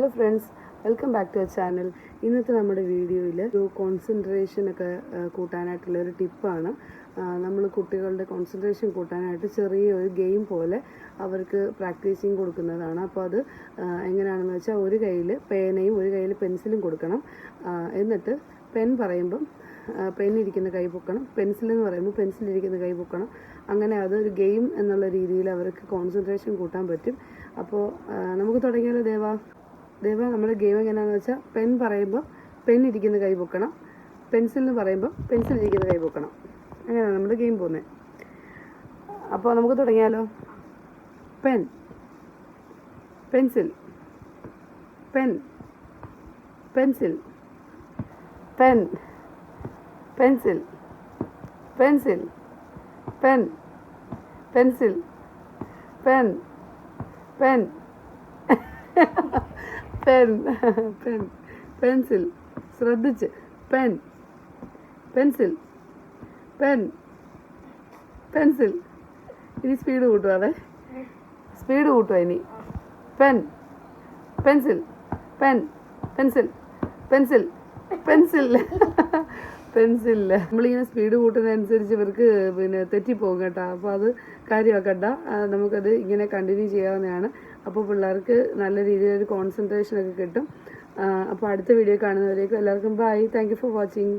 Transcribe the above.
Hello friends, welcome back to our channel. ഇന്നത്തെ നമ്മുടെ വീഡിയോയിൽ ഒരു കോൺസെൻട്രേഷനൊക്കെ കൂട്ടാനായിട്ടുള്ളൊരു ടിപ്പാണ്. നമ്മൾ കുട്ടികളുടെ കോൺസെൻട്രേഷൻ കൂട്ടാനായിട്ട് ചെറിയൊരു ഗെയിം പോലെ അവർക്ക് പ്രാക്ടീസിങ് കൊടുക്കുന്നതാണ്. അപ്പോൾ അത് എങ്ങനെയാണെന്ന് വെച്ചാൽ, ഒരു കയ്യിൽ പേനയും ഒരു കയ്യിൽ പെൻസിലും കൊടുക്കണം. എന്നിട്ട് പെൻ പറയുമ്പം പെന്നിരിക്കുന്ന കൈ പൊക്കണം, പെൻസിലെന്ന് പറയുമ്പോൾ പെൻസിലിരിക്കുന്ന കൈ പൊക്കണം. അങ്ങനെ അതൊരു ഗെയിം എന്നുള്ള രീതിയിൽ അവർക്ക് കോൺസെൻട്രേഷൻ കൂട്ടാൻ പറ്റും. അപ്പോൾ നമുക്ക് തുടങ്ങിയാലോ ദേവ നമ്മുടെ ഗെയിം എങ്ങനെയാണെന്ന് വെച്ചാൽ, പെൻ പറയുമ്പോൾ പെന്നിരിക്കുന്ന കൈ പൊക്കണം, പെൻസിൽ എന്ന് പറയുമ്പോൾ പെൻസിലിരിക്കുന്ന കൈ പൊക്കണം. അങ്ങനെയാണ് നമ്മുടെ ഗെയിം പോകുന്നത്. അപ്പോൾ നമുക്ക് തുടങ്ങിയാലോ. Pen, pencil, pen, pencil, pen, pencil, pencil, pen, pencil, pen, pen, pen, pen, pencil. ശ്രദ്ധിച്ച്. Pen, pencil, pen, pencil. ഇനി സ്പീഡ് കൂട്ടുവാതെ, സ്പീഡ് കൂട്ടുക. ഇനി pen, pencil, pen, pencil, pencil, pencil, pencil. നമ്മളിങ്ങനെ സ്പീഡ് കൂട്ടുന്നതനുസരിച്ച് ഇവർക്ക് തെറ്റിപ്പോകും കേട്ടോ. അപ്പോൾ അത് കാര്യമാക്കണ്ട, നമുക്കത് ഇങ്ങനെ കണ്ടിന്യൂ ചെയ്യാവുന്നതാണ്. അപ്പോൾ പിള്ളേർക്ക് നല്ല രീതിയിലൊരു കോൺസെൻട്രേഷനൊക്കെ കിട്ടും. അപ്പോൾ അടുത്ത വീഡിയോ കാണുന്നവരേക്കും എല്ലാവർക്കും bye. Thank you for watching.